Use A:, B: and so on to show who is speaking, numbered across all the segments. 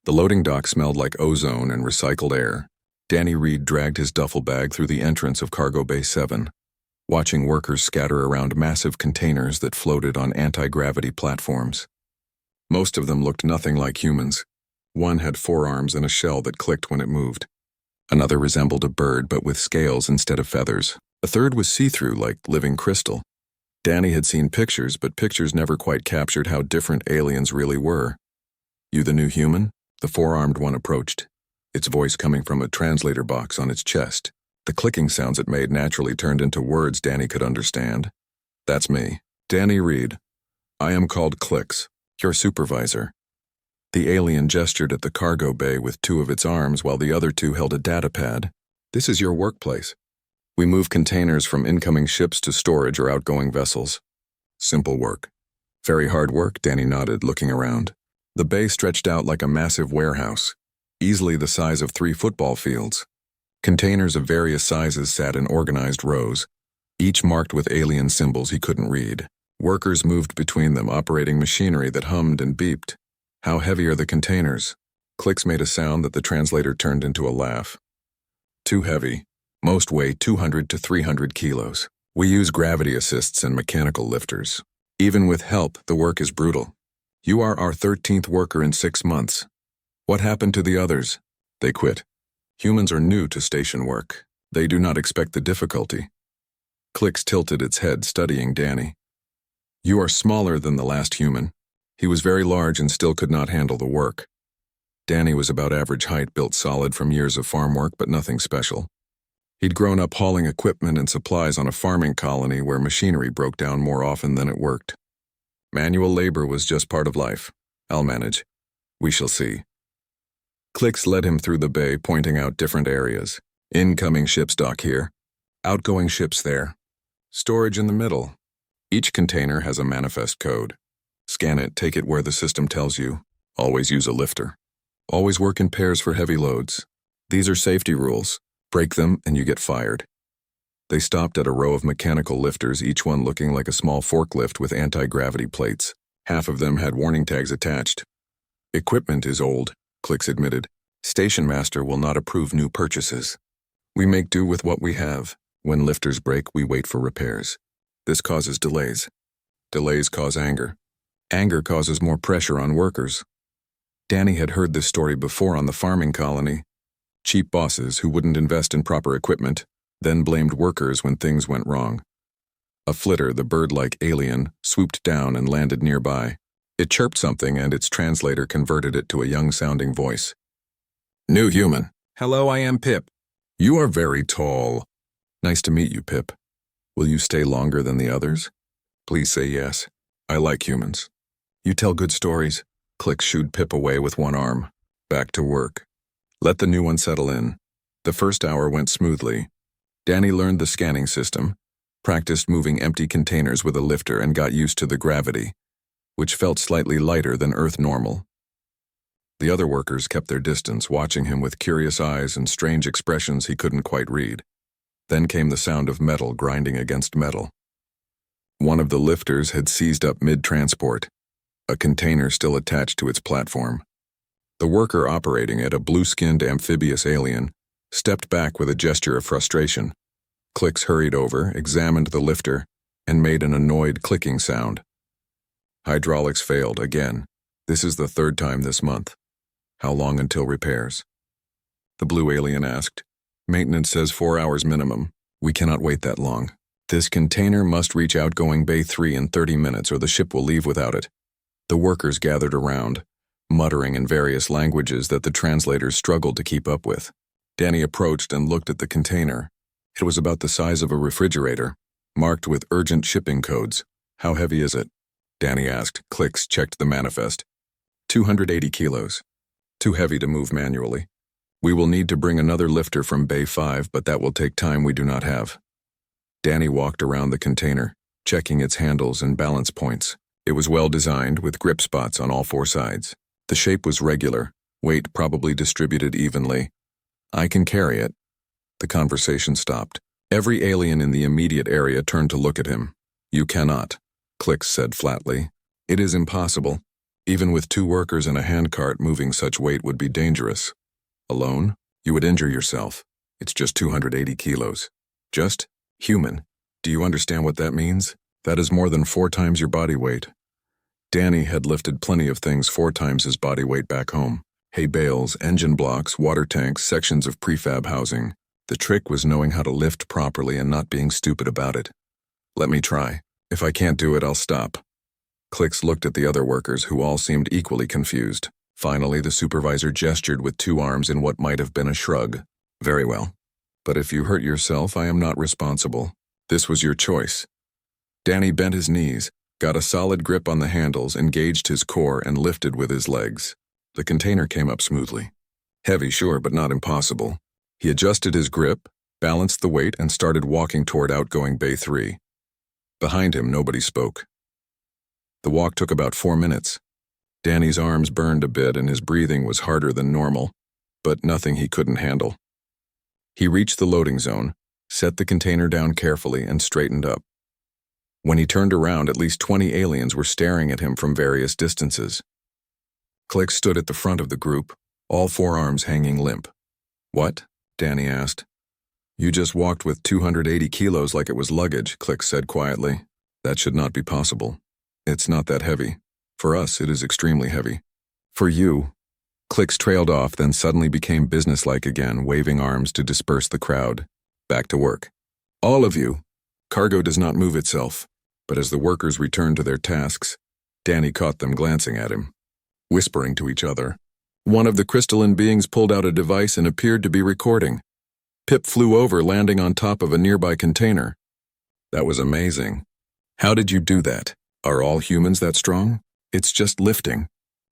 A: The loading dock smelled like ozone and recycled air. Danny Reed dragged his duffel bag through the entrance of Cargo Bay 7, watching workers scatter around massive containers that floated on anti-gravity platforms. Most of them looked nothing like humans. One had 4 arms and a shell that clicked when it moved. Another resembled a bird but with scales instead of feathers. A third was see-through like living crystal. Danny had seen pictures, but pictures never quite captured how different aliens really were. "You the new human?" The 4-armed one approached, its voice coming from a translator box on its chest. The clicking sounds it made naturally turned into words Danny could understand. "That's me, Danny Reed. I am called Clicks, your supervisor." The alien gestured at the cargo bay with 2 of its arms while the other 2 held a data pad. "This is your workplace. We move containers from incoming ships to storage or outgoing vessels." "Simple work." "Very hard work," Danny nodded, looking around. The bay stretched out like a massive warehouse, easily the size of 3 football fields. Containers of various sizes sat in organized rows, each marked with alien symbols he couldn't read. Workers moved between them, operating machinery that hummed and beeped. "How heavy are the containers?" Clicks made a sound that the translator turned into a laugh. "Too heavy. Most weigh 200 to 300 kilos. We use gravity assists and mechanical lifters. Even with help, the work is brutal. You are our 13th worker in 6 months. What happened to the others?" "They quit. Humans are new to station work. They do not expect the difficulty." Clicks tilted its head, studying Danny. "You are smaller than the last human." He was very large and still could not handle the work. Danny was about average height, built solid from years of farm work, but nothing special. He'd grown up hauling equipment and supplies on a farming colony where machinery broke down more often than it worked. Manual labor was just part of life. "I'll manage. We shall see." Clicks led him through the bay, pointing out different areas. "Incoming ships dock here. Outgoing ships there. Storage in the middle. Each container has a manifest code. Scan it, take it where the system tells you. Always use a lifter. Always work in pairs for heavy loads. These are safety rules. Break them and you get fired." They stopped at a row of mechanical lifters, each one looking like a small forklift with anti-gravity plates. Half of them had warning tags attached. "Equipment is old," Clicks admitted. "Station master will not approve new purchases. We make do with what we have. When lifters break, we wait for repairs. This causes delays. Delays cause anger. Anger causes more pressure on workers." Danny had heard this story before on the farming colony. Cheap bosses who wouldn't invest in proper equipment, then blamed workers when things went wrong. A flitter, the bird-like alien, swooped down and landed nearby. It chirped something and its translator converted it to a young-sounding voice. "New human. Hello, I am Pip. You are very tall." "Nice to meet you, Pip. Will you stay longer than the others?" "Please say yes. I like humans." "You tell good stories." Clicks shooed Pip away with one arm. Back to work. Let the new one settle in. The first hour went smoothly. Danny learned the scanning system, practiced moving empty containers with a lifter, and got used to the gravity, which felt slightly lighter than Earth normal. The other workers kept their distance, watching him with curious eyes and strange expressions he couldn't quite read. Then came the sound of metal grinding against metal. One of the lifters had seized up mid-transport, a container still attached to its platform. The worker operating it, a blue-skinned amphibious alien, stepped back with a gesture of frustration. Clicks hurried over, examined the lifter, and made an annoyed clicking sound. "Hydraulics failed again. This is the 3rd time this month. How long until repairs?" The blue alien asked. "Maintenance says 4 hours minimum. We cannot wait that long. This container must reach outgoing Bay 3 in 30 minutes or the ship will leave without it." The workers gathered around, muttering in various languages that the translators struggled to keep up with. Danny approached and looked at the container. It was about the size of a refrigerator, marked with urgent shipping codes. "How heavy is it?" Danny asked. Clicks checked the manifest. 280 kilos. Too heavy to move manually. We will need to bring another lifter from Bay 5, but that will take time we do not have. Danny walked around the container, checking its handles and balance points. It was well designed, with grip spots on all 4 sides. The shape was regular, weight probably distributed evenly. "I can carry it." The conversation stopped. Every alien in the immediate area turned to look at him. "You cannot," Clicks said flatly. "It is impossible. Even with 2 workers and a handcart, moving such weight would be dangerous. Alone, you would injure yourself. It's just 280 kilos. Just human. Do you understand what that means? That is more than 4 times your body weight. Danny had lifted plenty of things 4 times his body weight back home. Hay bales, engine blocks, water tanks, sections of prefab housing. The trick was knowing how to lift properly and not being stupid about it. Let me try. If I can't do it, I'll stop. Clicks looked at the other workers, who all seemed equally confused. Finally, the supervisor gestured with 2 arms in what might have been a shrug. Very well. But if you hurt yourself, I am not responsible. This was your choice. Danny bent his knees, got a solid grip on the handles, engaged his core, and lifted with his legs. The container came up smoothly. Heavy, sure, but not impossible. He adjusted his grip, balanced the weight, and started walking toward outgoing Bay 3. Behind him, nobody spoke. The walk took about 4 minutes. Danny's arms burned a bit and his breathing was harder than normal, but nothing he couldn't handle. He reached the loading zone, set the container down carefully, and straightened up. When he turned around, at least 20 aliens were staring at him from various distances. Click stood at the front of the group, all 4 arms hanging limp. What? Danny asked. You just walked with 280 kilos like it was luggage, Click said quietly. That should not be possible. It's not that heavy. For us, it is extremely heavy. For you. Clicks trailed off, then suddenly became businesslike again, waving arms to disperse the crowd. Back to work. All of you. Cargo does not move itself. But as the workers returned to their tasks, Danny caught them glancing at him, whispering to each other. One of the crystalline beings pulled out a device and appeared to be recording. Pip flew over, landing on top of a nearby container. That was amazing. How did you do that? Are all humans that strong? It's just lifting.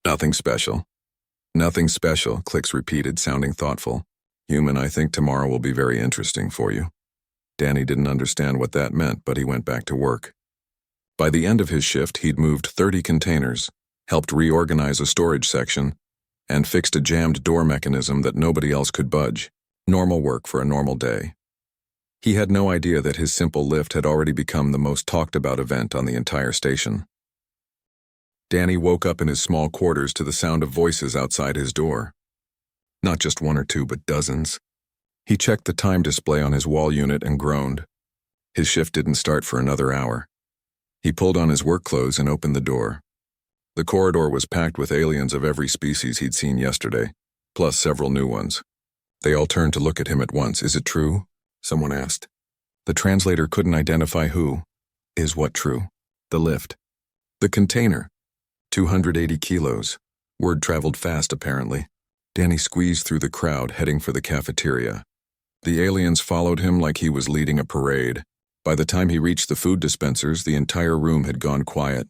A: Nothing special. Nothing special, Clicks repeated, sounding thoughtful. Human, I think tomorrow will be very interesting for you. Danny didn't understand what that meant, but he went back to work. By the end of his shift, he'd moved 30 containers, helped reorganize a storage section, and fixed a jammed door mechanism that nobody else could budge. Normal work for a normal day. He had no idea that his simple lift had already become the most talked about event on the entire station. Danny woke up in his small quarters to the sound of voices outside his door. Not just 1 or 2, but dozens. He checked the time display on his wall unit and groaned. His shift didn't start for another hour. He pulled on his work clothes and opened the door. The corridor was packed with aliens of every species he'd seen yesterday, plus several new ones. They all turned to look at him at once. Is it true? Someone asked. The translator couldn't identify who. Is what true? The lift. The container. 280 kilos. Word traveled fast, apparently. Danny squeezed through the crowd, heading for the cafeteria. The aliens followed him like he was leading a parade. By the time he reached the food dispensers, the entire room had gone quiet,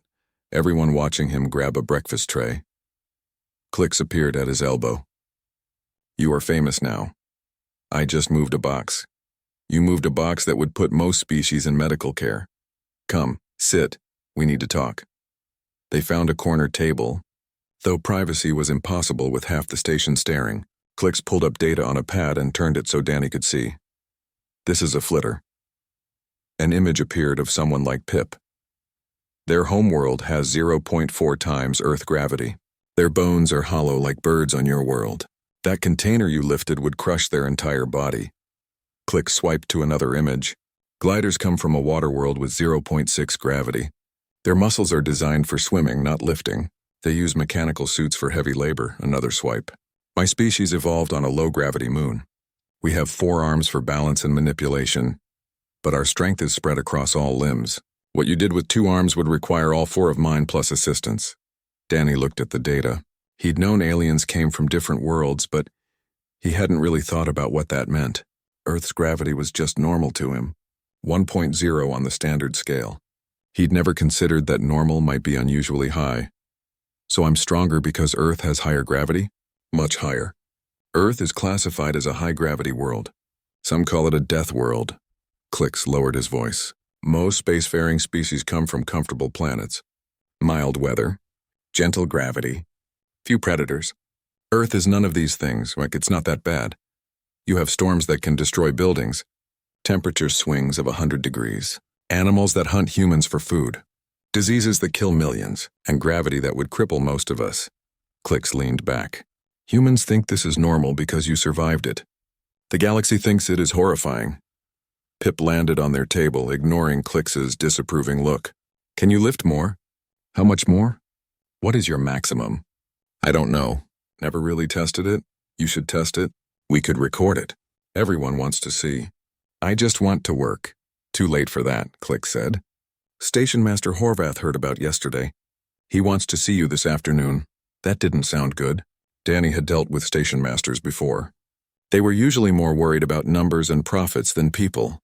A: everyone watching him grab a breakfast tray. Clicks appeared at his elbow. You are famous now. I just moved a box. You moved a box that would put most species in medical care. Come, sit. We need to talk. They found a corner table. Though privacy was impossible with half the station staring, Clicks pulled up data on a pad and turned it so Danny could see. This is a flitter. An image appeared of someone like Pip. Their homeworld has 0.4 times Earth gravity. Their bones are hollow like birds on your world. That container you lifted would crush their entire body. Click swiped to another image. Gliders come from a water world with 0.6 gravity. Their muscles are designed for swimming, not lifting. They use mechanical suits for heavy labor. Another swipe. My species evolved on a low-gravity moon. We have 4 arms for balance and manipulation, but our strength is spread across all limbs. What you did with 2 arms would require all 4 of mine plus assistance. Danny looked at the data. He'd known aliens came from different worlds, but he hadn't really thought about what that meant. Earth's gravity was just normal to him, 1.0 on the standard scale. He'd never considered that normal might be unusually high. So I'm stronger because Earth has higher gravity? Much higher. Earth is classified as a high-gravity world. Some call it a death world. Clicks lowered his voice. Most spacefaring species come from comfortable planets. Mild weather, gentle gravity, few predators. Earth is none of these things, like it's not that bad. You have storms that can destroy buildings, temperature swings of 100 degrees, animals that hunt humans for food. Diseases that kill millions, and gravity that would cripple most of us. Clicks leaned back. Humans think this is normal because you survived it. The galaxy thinks it is horrifying. Pip landed on their table, ignoring Clicks's disapproving look. Can you lift more? How much more? What is your maximum? I don't know. Never really tested it. You should test it. We could record it. Everyone wants to see. I just want to work. Too late for that, Click said. Station Master Horvath heard about yesterday. He wants to see you this afternoon. That didn't sound good. Danny had dealt with station masters before. They were usually more worried about numbers and profits than people.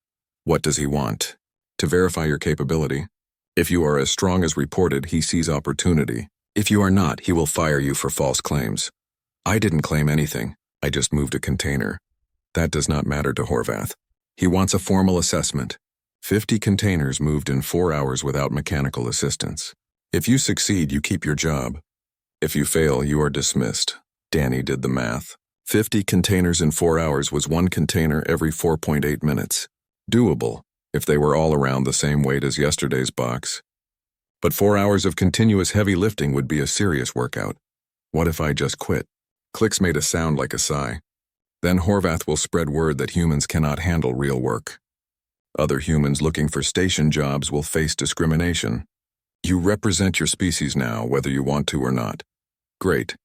A: What does he want? To verify your capability. If you are as strong as reported, he sees opportunity. If you are not, he will fire you for false claims. I didn't claim anything. I just moved a container. That does not matter to Horvath. He wants a formal assessment. 50 containers moved in 4 hours without mechanical assistance. If you succeed, you keep your job. If you fail, you are dismissed. Danny did the math. 50 containers in 4 hours was 1 container every 4.8 minutes. Doable, if they were all around the same weight as yesterday's box. But 4 hours of continuous heavy lifting would be a serious workout. What if I just quit? Clicks made a sound like a sigh. Then Horvath will spread word that humans cannot handle real work. Other humans looking for station jobs will face discrimination. You represent your species now, whether you want to or not. Great.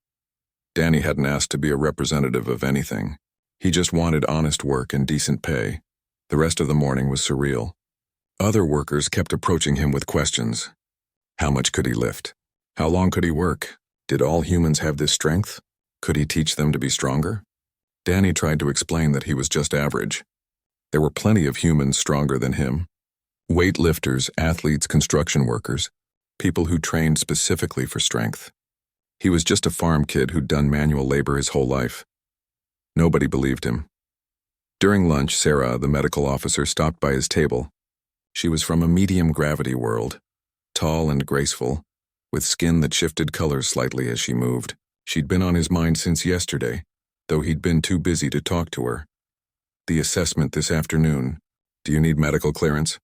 A: Danny hadn't asked to be a representative of anything. He just wanted honest work and decent pay. The rest of the morning was surreal. Other workers kept approaching him with questions. How much could he lift? How long could he work? Did all humans have this strength? Could he teach them to be stronger? Danny tried to explain that he was just average. There were plenty of humans stronger than him. Weightlifters, athletes, construction workers, people who trained specifically for strength. He was just a farm kid who'd done manual labor his whole life. Nobody believed him. During lunch, Sarah, the medical officer, stopped by his table. She was from a medium-gravity world, tall and graceful, with skin that shifted colors slightly as she moved. She'd been on his mind since yesterday, though he'd been too busy to talk to her. The assessment this afternoon. Do you need medical clearance?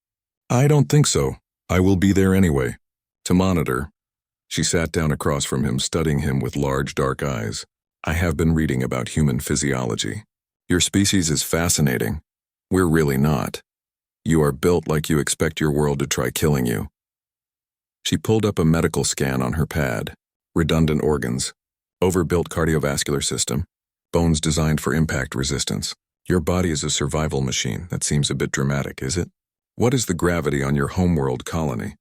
A: I don't think so. I will be there anyway. To monitor. She sat down across from him, studying him with large dark eyes. I have been reading about human physiology. Your species is fascinating. We're really not. You are built like you expect your world to try killing you. She pulled up a medical scan on her pad. Redundant organs. Overbuilt cardiovascular system. Bones designed for impact resistance. Your body is a survival machine. That seems a bit dramatic, is it? What is the gravity on your homeworld colony?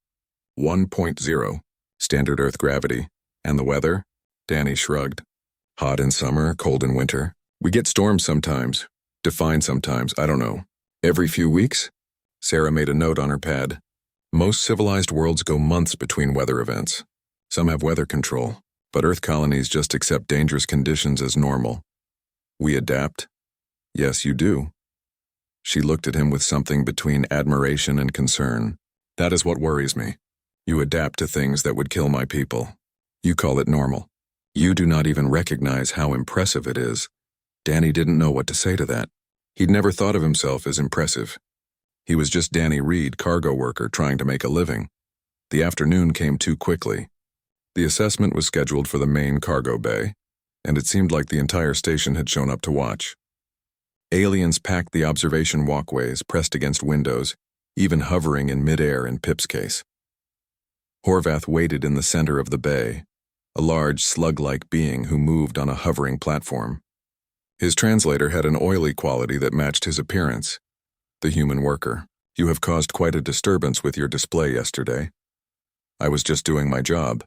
A: 1.0. Standard Earth gravity. And the weather? Danny shrugged. Hot in summer, cold in winter. We get storms sometimes. Defined sometimes, I don't know. Every few weeks? Sarah made a note on her pad. Most civilized worlds go months between weather events. Some have weather control, but Earth colonies just accept dangerous conditions as normal. We adapt. Yes, you do. She looked at him with something between admiration and concern. That is what worries me. You adapt to things that would kill my people. You call it normal. You do not even recognize how impressive it is. Danny didn't know what to say to that. He'd never thought of himself as impressive. He was just Danny Reed, cargo worker trying to make a living. The afternoon came too quickly. The assessment was scheduled for the main cargo bay, and it seemed like the entire station had shown up to watch. Aliens packed the observation walkways, pressed against windows, even hovering in midair in Pip's case. Horvath waited in the center of the bay, a large slug-like being who moved on a hovering platform. His translator had an oily quality that matched his appearance. The human worker. You have caused quite a disturbance with your display yesterday. I was just doing my job.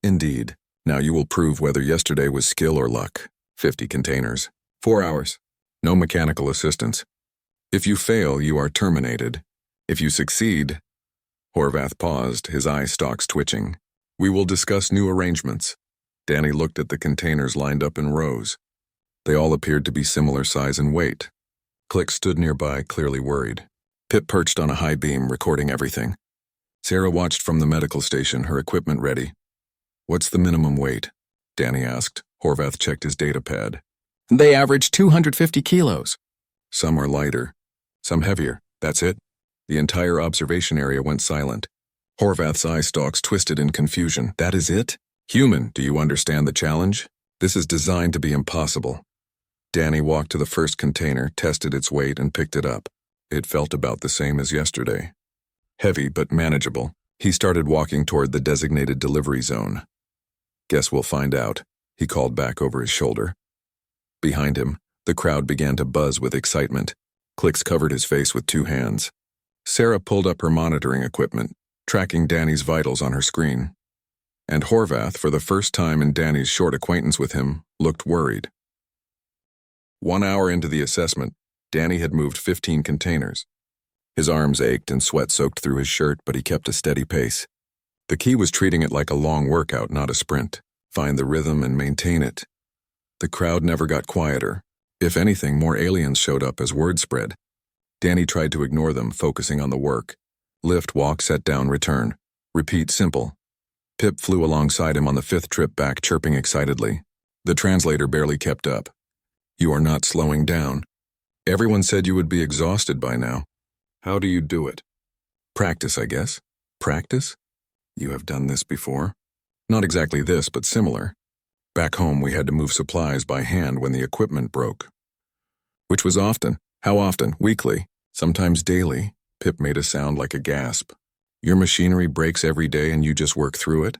A: Indeed. Now you will prove whether yesterday was skill or luck. 50 containers. 4 hours. No mechanical assistance. If you fail, you are terminated. If you succeed... Horvath paused, his eye stalks twitching. We will discuss new arrangements. Danny looked at the containers lined up in rows. They all appeared to be similar size and weight. Click stood nearby, clearly worried. Pip perched on a high beam, recording everything. Sarah watched from the medical station, her equipment ready. What's the minimum weight? Danny asked. Horvath checked his data pad. They average 250 kilos. Some are lighter, some heavier. That's it. The entire observation area went silent. Horvath's eye stalks twisted in confusion. That is it? Human, do you understand the challenge? This is designed to be impossible. Danny walked to the first container, tested its weight, and picked it up. It felt about the same as yesterday. Heavy but manageable. He started walking toward the designated delivery zone. Guess we'll find out, he called back over his shoulder. Behind him, the crowd began to buzz with excitement. Clicks covered his face with two hands. Sarah pulled up her monitoring equipment, tracking Danny's vitals on her screen. And Horvath, for the first time in Danny's short acquaintance with him, looked worried. 1 hour into the assessment, Danny had moved 15 containers. His arms ached and sweat soaked through his shirt, but he kept a steady pace. The key was treating it like a long workout, not a sprint. Find the rhythm and maintain it. The crowd never got quieter. If anything, more aliens showed up as word spread. Danny tried to ignore them, focusing on the work. Lift, walk, set down, return. Repeat, simple. Pip flew alongside him on the 5th trip back, chirping excitedly. The translator barely kept up. You are not slowing down. Everyone said you would be exhausted by now. How do you do it? Practice, I guess. Practice? You have done this before? Not exactly this, but similar. Back home, we had to move supplies by hand when the equipment broke. Which was often. How often? Weekly. Sometimes daily. Pip made a sound like a gasp. Your machinery breaks every day and you just work through it?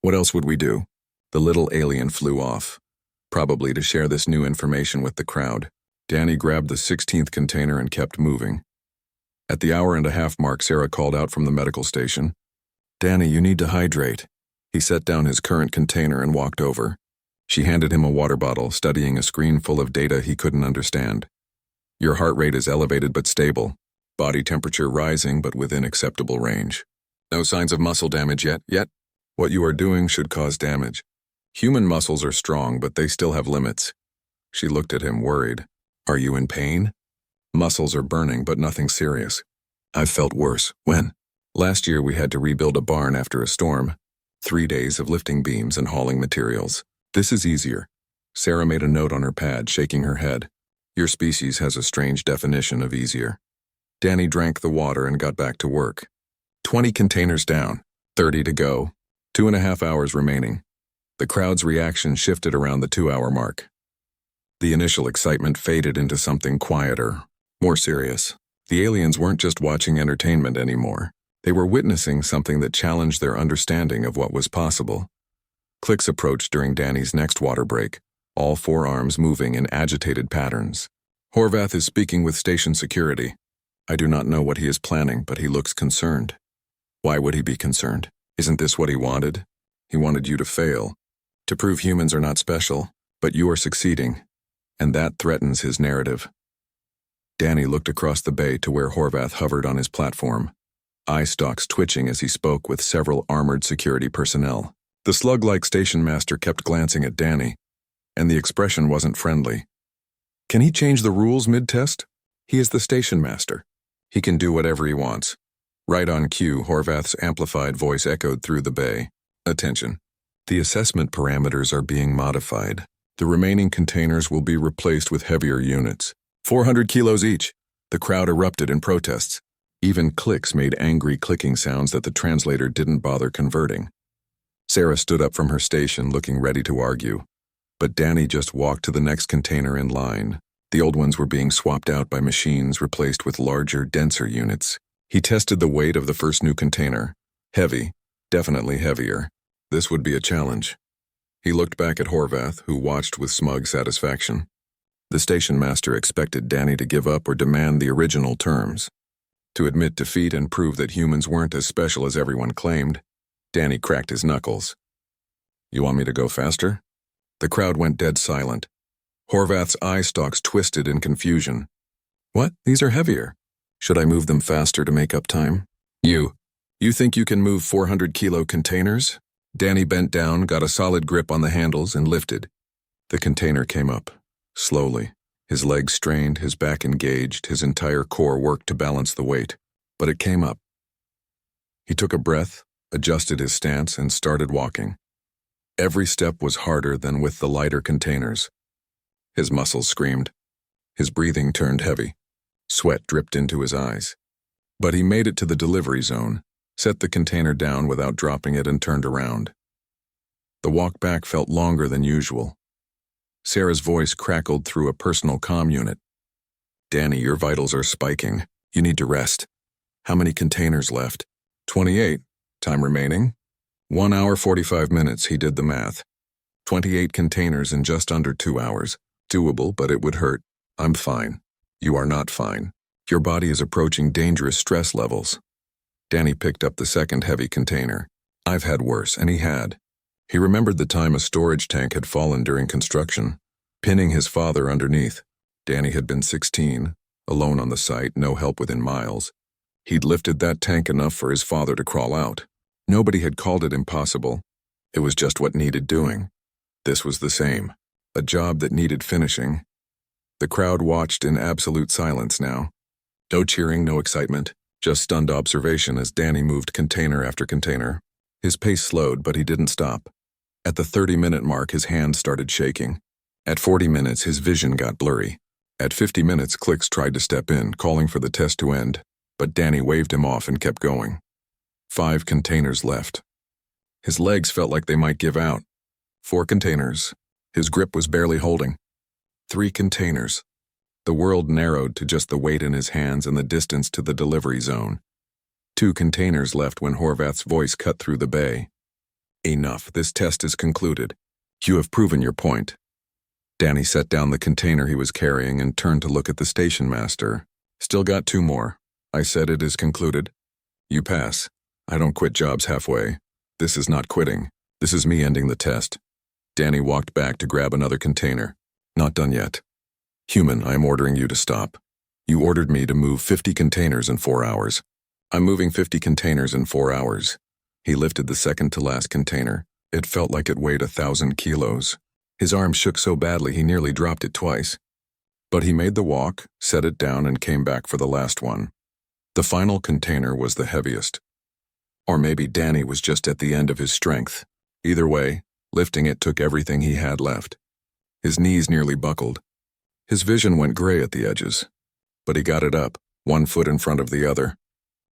A: What else would we do? The little alien flew off, probably to share this new information with the crowd. Danny grabbed the 16th container and kept moving. At the hour-and-a-half mark, Sarah called out from the medical station. Danny, you need to hydrate. He set down his current container and walked over. She handed him a water bottle, studying a screen full of data he couldn't understand. Your heart rate is elevated but stable. Body temperature rising but within acceptable range. No signs of muscle damage yet? What you are doing should cause damage. Human muscles are strong, but they still have limits. She looked at him, worried. Are you in pain? Muscles are burning, but nothing serious. I've felt worse. When? Last year we had to rebuild a barn after a storm. 3 days of lifting beams and hauling materials. This is easier. Sarah made a note on her pad, shaking her head. Your species has a strange definition of easier. Danny drank the water and got back to work. 20 containers down, 30 to go, 2.5 hours remaining. The crowd's reaction shifted around the 2-hour mark. The initial excitement faded into something quieter, more serious. The aliens weren't just watching entertainment anymore. They were witnessing something that challenged their understanding of what was possible. Clicks approached during Danny's next water break, all 4 arms moving in agitated patterns. Horvath is speaking with station security. I do not know what he is planning, but he looks concerned. Why would he be concerned? Isn't this what he wanted? He wanted you to fail, to prove humans are not special, but you are succeeding, and that threatens his narrative. Danny looked across the bay to where Horvath hovered on his platform, eye stalks twitching as he spoke with several armored security personnel. The slug-like station master kept glancing at Danny, and the expression wasn't friendly. Can he change the rules mid-test? He is the station master. He can do whatever he wants. Right on cue, Horvath's amplified voice echoed through the bay. Attention. The assessment parameters are being modified. The remaining containers will be replaced with heavier units. 400 kilos each. The crowd erupted in protests. Even clicks made angry clicking sounds that the translator didn't bother converting. Sarah stood up from her station, looking ready to argue. But Danny just walked to the next container in line. The old ones were being swapped out by machines replaced with larger, denser units. He tested the weight of the first new container. Heavy, definitely heavier. This would be a challenge. He looked back at Horvath, who watched with smug satisfaction. The station master expected Danny to give up or demand the original terms. To admit defeat and prove that humans weren't as special as everyone claimed, Danny cracked his knuckles. You want me to go faster? The crowd went dead silent. Horvath's eye stalks twisted in confusion. What? These are heavier. Should I move them faster to make up time? You think you can move 400-kilo containers? Danny bent down, got a solid grip on the handles, and lifted. The container came up, slowly. His legs strained, his back engaged, his entire core worked to balance the weight. But it came up. He took a breath, adjusted his stance, and started walking. Every step was harder than with the lighter containers. His muscles screamed. His breathing turned heavy. Sweat dripped into his eyes. But he made it to the delivery zone. set the container down without dropping it, and turned around. The walk back felt longer than usual. Sarah's voice crackled through a personal comm unit. "Danny, your vitals are spiking. You need to rest. How many containers left?" 28. Time remaining? 1 hour 45 minutes, he did the math. 28 containers in just under 2 hours. Doable, but it would hurt. I'm fine. You are not fine. Your body is approaching dangerous stress levels. Danny picked up the second heavy container. I've had worse, and he had. He remembered the time a storage tank had fallen during construction, pinning his father underneath. Danny had been 16, alone on the site, no help within miles. He'd lifted that tank enough for his father to crawl out. Nobody had called it impossible. It was just what needed doing. This was the same. A job that needed finishing. The crowd watched in absolute silence now. No cheering, no excitement, just stunned observation as Danny moved container after container. His pace slowed, but he didn't stop. At the 30-minute mark, his hand started shaking. At 40 minutes, his vision got blurry. At 50 minutes, Clicks tried to step in, calling for the test to end, but Danny waved him off and kept going. 5 containers left. His legs felt like they might give out. 4 containers. His grip was barely holding. 3 containers. The world narrowed to just the weight in his hands and the distance to the delivery zone. 2 containers left when Horvath's voice cut through the bay. Enough, this test is concluded. You have proven your point. Danny set down the container he was carrying and turned to look at the station master. Still got 2 more. I said it is concluded. You pass. I don't quit jobs halfway. This is not quitting. This is me ending the test. Danny walked back to grab another container. Not done yet. Human, I am ordering you to stop. You ordered me to move 50 containers in 4 hours. I'm moving 50 containers in 4 hours. He lifted the second-to-last container. It felt like it weighed 1,000 kilos. His arm shook so badly he nearly dropped it twice. But he made the walk, set it down, and came back for the last one. The final container was the heaviest. Or maybe Danny was just at the end of his strength. Either way, lifting it took everything he had left. His knees nearly buckled. His vision went gray at the edges. But he got it up, 1 foot in front of the other.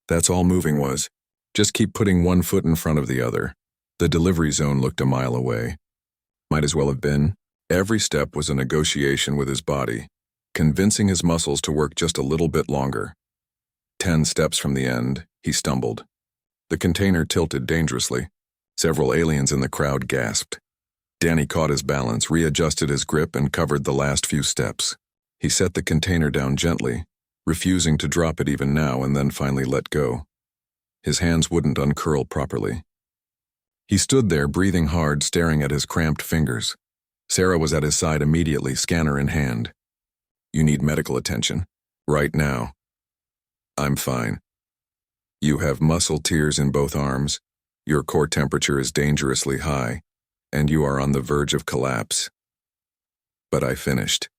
A: That's all moving was. Just keep putting 1 foot in front of the other. The delivery zone looked a mile away. Might as well have been. Every step was a negotiation with his body, convincing his muscles to work just a little bit longer. 10 steps from the end, he stumbled. The container tilted dangerously. Several aliens in the crowd gasped. Danny caught his balance, readjusted his grip, and covered the last few steps. He set the container down gently, refusing to drop it even now, and then finally let go. His hands wouldn't uncurl properly. He stood there, breathing hard, staring at his cramped fingers. Sarah was at his side immediately, scanner in hand. You need medical attention. Right now. I'm fine. You have muscle tears in both arms, your core temperature is dangerously high, and you are on the verge of collapse. But I finished.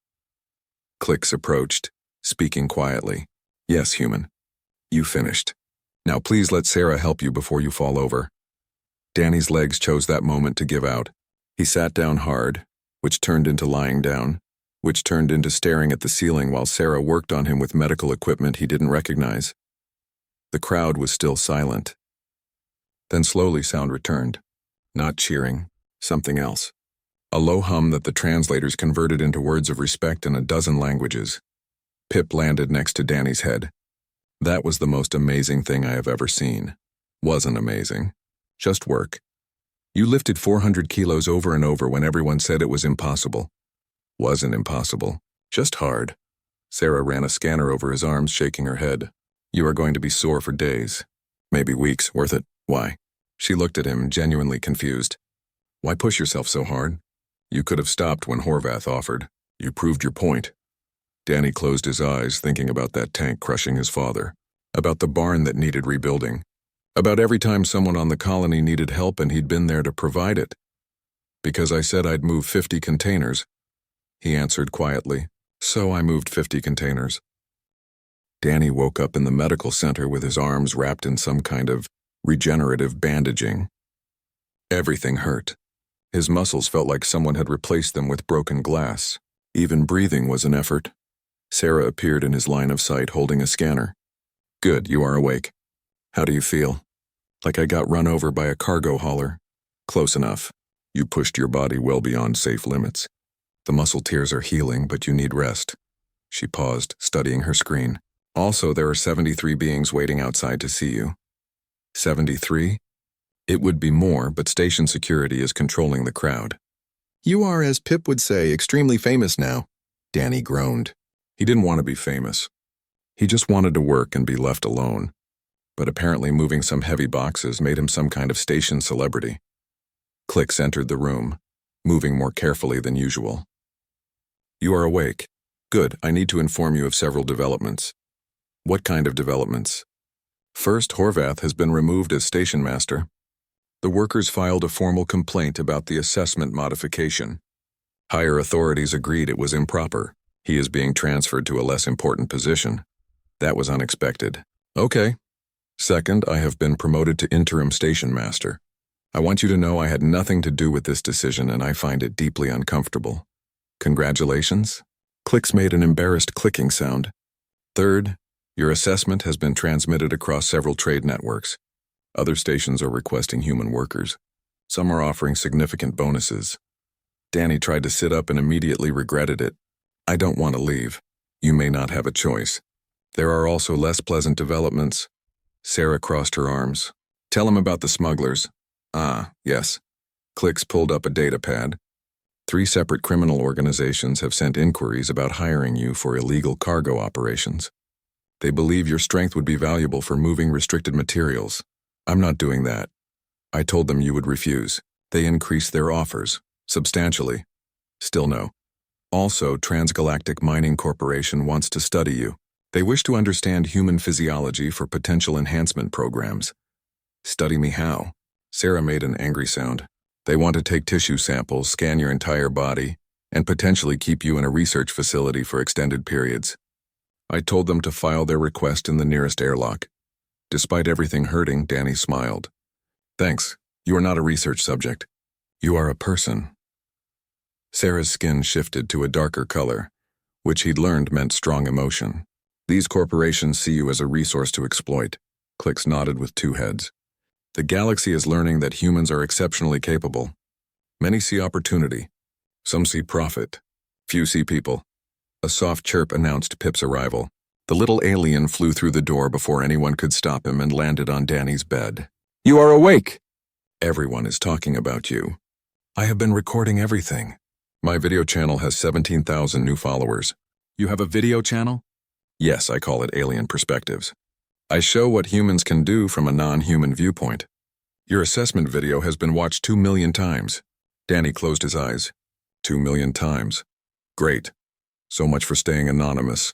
A: Clicks approached, speaking quietly. Yes, human. You finished. Now please let Sarah help you before you fall over. Danny's legs chose that moment to give out. He sat down hard, which turned into lying down, which turned into staring at the ceiling while Sarah worked on him with medical equipment he didn't recognize. The crowd was still silent. Then slowly sound returned. Not cheering, something else. A low hum that the translators converted into words of respect in a dozen languages. Pip landed next to Danny's head. That was the most amazing thing I have ever seen. Wasn't amazing. Just work. You lifted 400 kilos over and over when everyone said it was impossible. Wasn't impossible. Just hard. Sarah ran a scanner over his arms, shaking her head. You are going to be sore for days. Maybe weeks. Worth it. Why? She looked at him, genuinely confused. Why push yourself so hard? You could have stopped when Horvath offered. You proved your point. Danny closed his eyes, thinking about that tank crushing his father. About the barn that needed rebuilding. About every time someone on the colony needed help and he'd been there to provide it. Because I said I'd move 50 containers. He answered quietly. So I moved 50 containers. Danny woke up in the medical center with his arms wrapped in some kind of regenerative bandaging. Everything hurt. His muscles felt like someone had replaced them with broken glass. Even breathing was an effort. Sarah appeared in his line of sight holding a scanner. Good, you are awake. How do you feel? Like I got run over by a cargo hauler. Close enough. You pushed your body well beyond safe limits. The muscle tears are healing, but you need rest. She paused, studying her screen. Also, there are 73 beings waiting outside to see you. 73? It would be more, but station security is controlling the crowd. You are, as Pip would say, extremely famous now. Danny groaned. He didn't want to be famous. He just wanted to work and be left alone. But apparently moving some heavy boxes made him some kind of station celebrity. Clicks entered the room, moving more carefully than usual. You are awake. Good, I need to inform you of several developments. What kind of developments? First, Horvath has been removed as station master. The workers filed a formal complaint about the assessment modification. Higher authorities agreed it was improper. He is being transferred to a less important position. That was unexpected. Okay. Second, I have been promoted to interim station master. I want you to know I had nothing to do with this decision and I find it deeply uncomfortable. Congratulations. Clicks made an embarrassed clicking sound. Third, your assessment has been transmitted across several trade networks. Other stations are requesting human workers. Some are offering significant bonuses. Danny tried to sit up and immediately regretted it. I don't want to leave. You may not have a choice. There are also less pleasant developments. Sarah crossed her arms. Tell him about the smugglers. Ah, yes. Clicks pulled up a data pad. 3 separate criminal organizations have sent inquiries about hiring you for illegal cargo operations. They believe your strength would be valuable for moving restricted materials. I'm not doing that. I told them you would refuse. They increased their offers, substantially. Still no. Also, Transgalactic Mining Corporation wants to study you. They wish to understand human physiology for potential enhancement programs. Study me how? Sarah made an angry sound. They want to take tissue samples, scan your entire body, and potentially keep you in a research facility for extended periods. I told them to file their request in the nearest airlock. Despite everything hurting, Danny smiled. Thanks. You are not a research subject. You are a person. Sarah's skin shifted to a darker color, which he'd learned meant strong emotion. These corporations see you as a resource to exploit. Clicks nodded with 2 heads. The galaxy is learning that humans are exceptionally capable. Many see opportunity. Some see profit. Few see people. A soft chirp announced Pip's arrival. The little alien flew through the door before anyone could stop him and landed on Danny's bed. You are awake! Everyone is talking about you. I have been recording everything. My video channel has 17,000 new followers. You have a video channel? Yes, I call it Alien Perspectives. I show what humans can do from a non-human viewpoint. Your assessment video has been watched 2 million times. Danny closed his eyes. 2 million times. Great. So much for staying anonymous.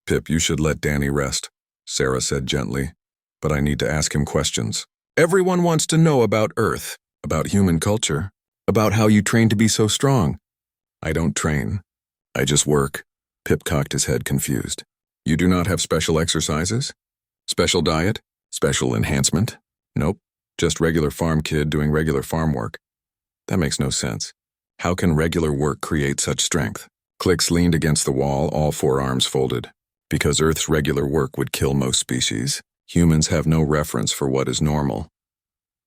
A: Pip, you should let Danny rest, Sarah said gently. But I need to ask him questions. Everyone wants to know about Earth, about human culture, about how you train to be so strong. I don't train. I just work. Pip cocked his head confused. You do not have special exercises? Special diet? Special enhancement? Nope. Just regular farm kid doing regular farm work. That makes no sense. How can regular work create such strength? Clicks leaned against the wall, all 4 arms folded. Because Earth's regular work would kill most species, humans have no reference for what is normal.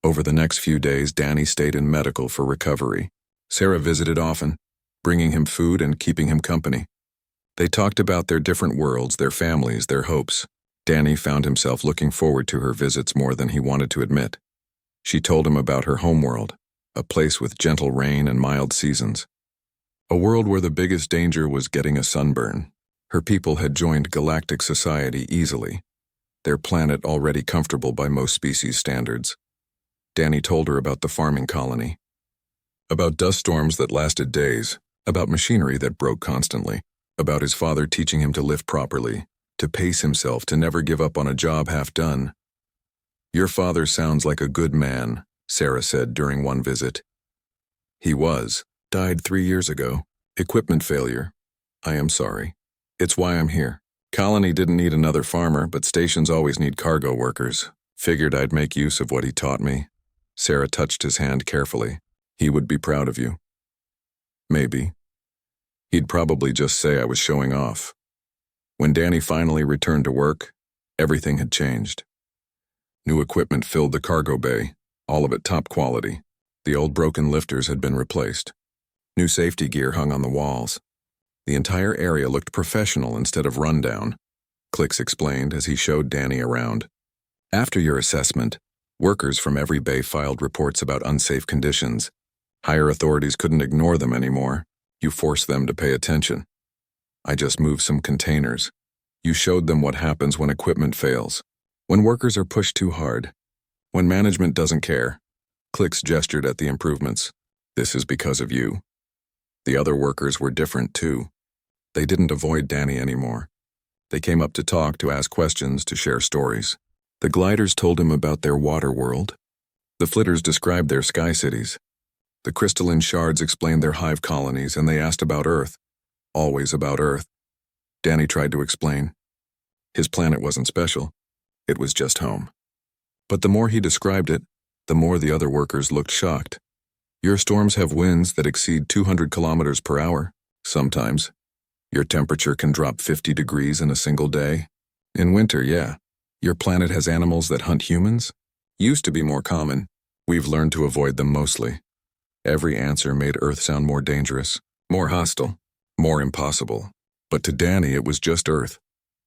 A: Over the next few days, Danny stayed in medical for recovery. Sarah visited often, bringing him food and keeping him company. They talked about their different worlds, their families, their hopes. Danny found himself looking forward to her visits more than he wanted to admit. She told him about her homeworld, a place with gentle rain and mild seasons. A world where the biggest danger was getting a sunburn. Her people had joined galactic society easily, their planet already comfortable by most species standards. Danny told her about the farming colony, about dust storms that lasted days, about machinery that broke constantly, about his father teaching him to lift properly, to pace himself, to never give up on a job half done. Your father sounds like a good man, Sarah said during one visit. He was. Died 3 years ago. Equipment failure. I am sorry. It's why I'm here. Colony didn't need another farmer, but stations always need cargo workers. Figured I'd make use of what he taught me. Sarah touched his hand carefully. He would be proud of you. Maybe. He'd probably just say I was showing off. When Danny finally returned to work, everything had changed. New equipment filled the cargo bay, all of it top quality. The old broken lifters had been replaced. New safety gear hung on the walls. The entire area looked professional instead of rundown, Clicks explained as he showed Danny around. After your assessment, workers from every bay filed reports about unsafe conditions. Higher authorities couldn't ignore them anymore. You forced them to pay attention. I just moved some containers. You showed them what happens when equipment fails. When workers are pushed too hard. When management doesn't care. Clicks gestured at the improvements. This is because of you. The other workers were different too. They didn't avoid Danny anymore. They came up to talk, to ask questions, to share stories. The gliders told him about their water world. The flitters described their sky cities. The crystalline shards explained their hive colonies, and they asked about Earth. Always about Earth. Danny tried to explain. His planet wasn't special. It was just home. But the more he described it, the more the other workers looked shocked. Your storms have winds that exceed 200 kilometers per hour, sometimes. Your temperature can drop 50 degrees in a single day. In winter, yeah. Your planet has animals that hunt humans? Used to be more common. We've learned to avoid them mostly. Every answer made Earth sound more dangerous, more hostile, more impossible. But to Danny, it was just Earth.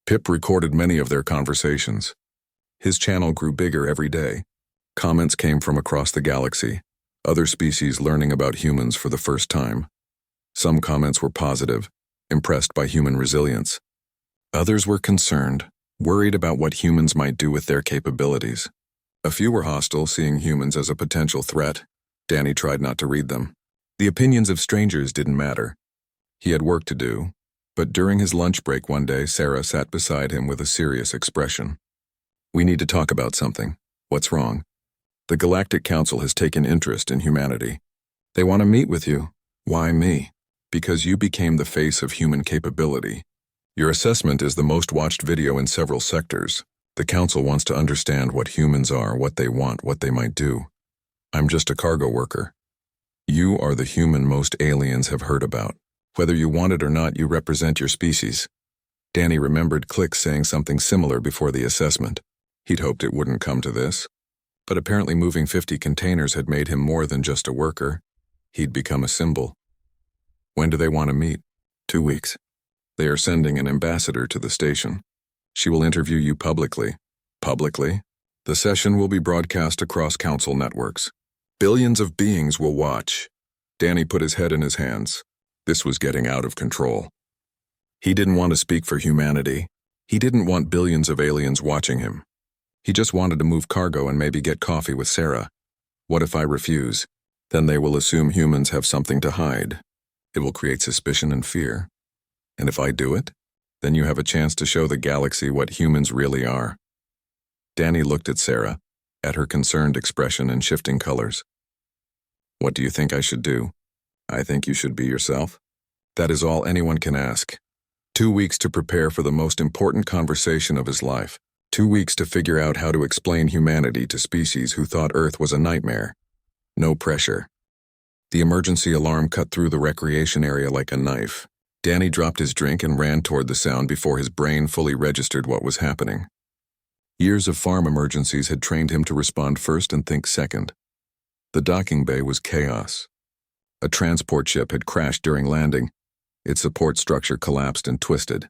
A: Pip recorded many of their conversations. His channel grew bigger every day. Comments came from across the galaxy, other species learning about humans for the first time. Some comments were positive, impressed by human resilience. Others were concerned, worried about what humans might do with their capabilities. A few were hostile, seeing humans as a potential threat. Danny tried not to read them. The opinions of strangers didn't matter. He had work to do, but during his lunch break one day, Sarah sat beside him with a serious expression. We need to talk about something. What's wrong? The Galactic Council has taken interest in humanity. They want to meet with you. Why me? Because you became the face of human capability. Your assessment is the most watched video in several sectors. The Council wants to understand what humans are, what they want, what they might do. I'm just a cargo worker. You are the human most aliens have heard about. Whether you want it or not, you represent your species. Danny remembered Clicks saying something similar before the assessment. He'd hoped it wouldn't come to this. But apparently moving 50 containers had made him more than just a worker. He'd become a symbol. When do they want to meet? 2 weeks. They are sending an ambassador to the station. She will interview you publicly. Publicly? The session will be broadcast across council networks. Billions of beings will watch. Danny put his head in his hands. This was getting out of control. He didn't want to speak for humanity. He didn't want billions of aliens watching him. He just wanted to move cargo and maybe get coffee with Sarah. What if I refuse? Then they will assume humans have something to hide. It will create suspicion and fear. And if I do it, then you have a chance to show the galaxy what humans really are. Danny looked at Sarah, at her concerned expression and shifting colors. What do you think I should do? I think you should be yourself. That is all anyone can ask. 2 weeks to prepare for the most important conversation of his life. 2 weeks to figure out how to explain humanity to species who thought Earth was a nightmare. No pressure. The emergency alarm cut through the recreation area like a knife. Danny dropped his drink and ran toward the sound before his brain fully registered what was happening. Years of farm emergencies had trained him to respond first and think second. The docking bay was chaos. A transport ship had crashed during landing. Its support structure collapsed and twisted.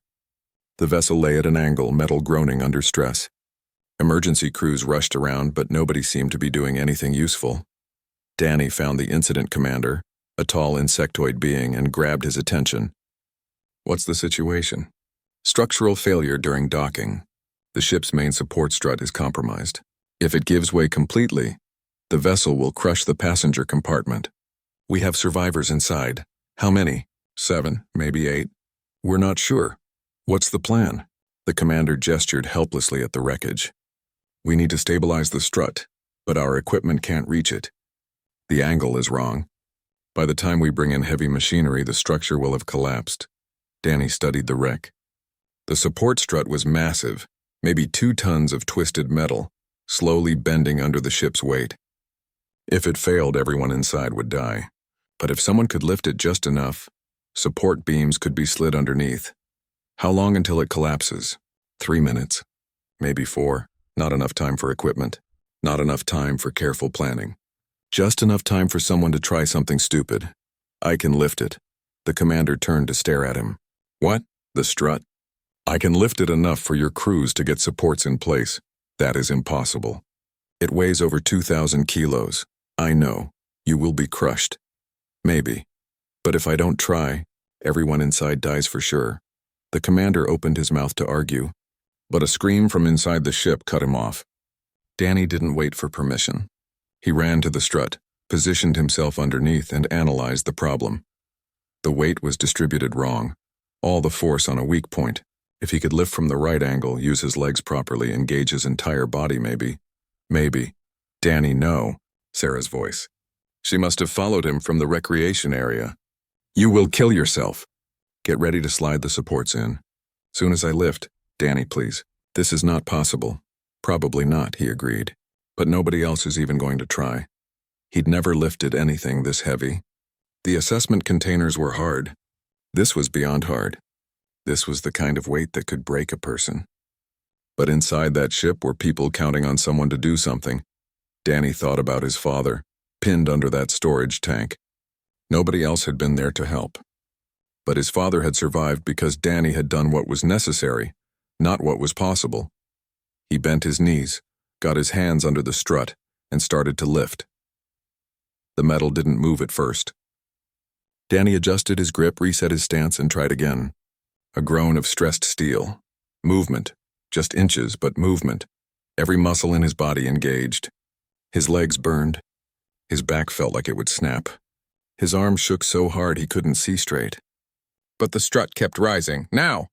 A: The vessel lay at an angle, metal groaning under stress. Emergency crews rushed around, but nobody seemed to be doing anything useful. Danny found the incident commander, a tall insectoid being, and grabbed his attention. What's the situation? Structural failure during docking. The ship's main support strut is compromised. If it gives way completely, the vessel will crush the passenger compartment. We have survivors inside. How many? 7, maybe 8. We're not sure. What's the plan? The commander gestured helplessly at the wreckage. We need to stabilize the strut, but our equipment can't reach it. The angle is wrong. By the time we bring in heavy machinery, the structure will have collapsed. Danny studied the wreck. The support strut was massive, maybe 2 tons of twisted metal, slowly bending under the ship's weight. If it failed, everyone inside would die. But if someone could lift it just enough, support beams could be slid underneath. How long until it collapses? 3 minutes. Maybe 4. Not enough time for equipment. Not enough time for careful planning. Just enough time for someone to try something stupid. I can lift it. The commander turned to stare at him. What? The strut? I can lift it enough for your crews to get supports in place. That is impossible. It weighs over 2,000 kilos. I know. You will be crushed. Maybe. But if I don't try, everyone inside dies for sure. The commander opened his mouth to argue, but a scream from inside the ship cut him off. Danny didn't wait for permission. He ran to the strut, positioned himself underneath, and analyzed the problem. The weight was distributed wrong. All the force on a weak point. If he could lift from the right angle, use his legs properly, engage his entire body maybe. Maybe. Danny, no. Sarah's voice. She must have followed him from the recreation area. You will kill yourself. Get ready to slide the supports in. Soon as I lift. Danny, please. This is not possible. Probably not, he agreed. But nobody else is even going to try. He'd never lifted anything this heavy. The assessment containers were hard. This was beyond hard. This was the kind of weight that could break a person. But inside that ship were people counting on someone to do something. Danny thought about his father, pinned under that storage tank. Nobody else had been there to help. But his father had survived because Danny had done what was necessary, not what was possible. He bent his knees, got his hands under the strut, and started to lift. The metal didn't move at first. Danny adjusted his grip, reset his stance, and tried again. A groan of stressed steel. Movement. Just inches, but movement. Every muscle in his body engaged. His legs burned. His back felt like it would snap. His arms shook so hard he couldn't see straight. But the strut kept rising. Now!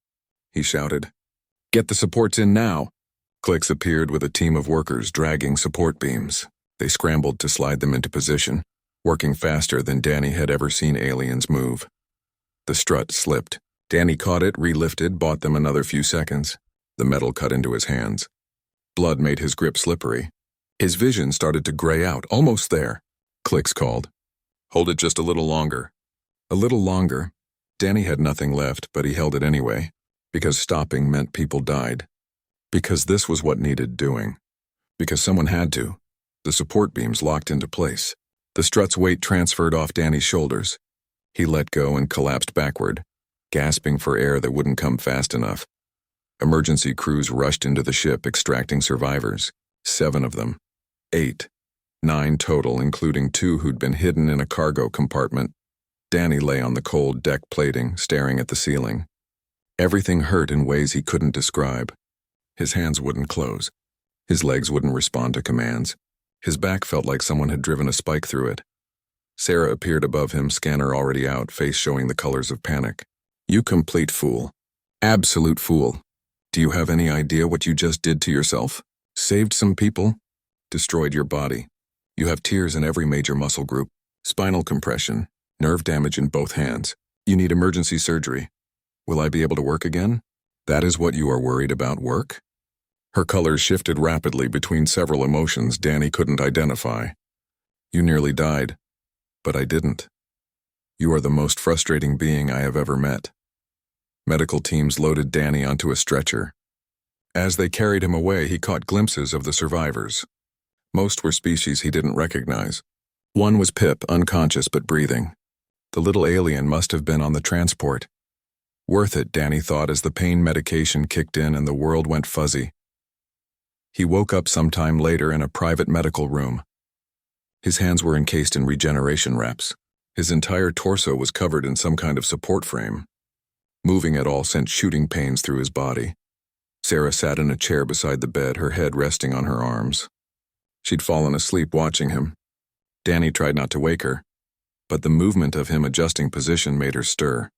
A: He shouted. Get the supports in now! Clicks appeared with a team of workers dragging support beams. They scrambled to slide them into position, working faster than Danny had ever seen aliens move. The strut slipped. Danny caught it, relifted, bought them another few seconds. The metal cut into his hands. Blood made his grip slippery. His vision started to gray out. Almost there. Clicks called. Hold it just a little longer. A little longer. Danny had nothing left, but he held it anyway, because stopping meant people died. Because this was what needed doing. Because someone had to. The support beams locked into place. The strut's weight transferred off Danny's shoulders. He let go and collapsed backward, gasping for air that wouldn't come fast enough. Emergency crews rushed into the ship, extracting survivors. 7 of them. 8. 9 total, including 2 who'd been hidden in a cargo compartment. Danny lay on the cold deck plating, staring at the ceiling. Everything hurt in ways he couldn't describe. His hands wouldn't close. His legs wouldn't respond to commands. His back felt like someone had driven a spike through it. Sarah appeared above him, scanner already out, face showing the colors of panic. You complete fool. Absolute fool. Do you have any idea what you just did to yourself? Saved some people? Destroyed your body. You have tears in every major muscle group, spinal compression, nerve damage in both hands. You need emergency surgery. Will I be able to work again? That is what you are worried about, work? Her colors shifted rapidly between several emotions Danny couldn't identify. You nearly died, but I didn't. You are the most frustrating being I have ever met. Medical teams loaded Danny onto a stretcher. As they carried him away, he caught glimpses of the survivors. Most were species he didn't recognize. One was Pip, unconscious but breathing. The little alien must have been on the transport. Worth it, Danny thought as the pain medication kicked in and the world went fuzzy. He woke up sometime later in a private medical room. His hands were encased in regeneration wraps. His entire torso was covered in some kind of support frame. Moving at all sent shooting pains through his body. Sarah sat in a chair beside the bed, her head resting on her arms. She'd fallen asleep watching him. Danny tried not to wake her, but the movement of him adjusting position made her stir.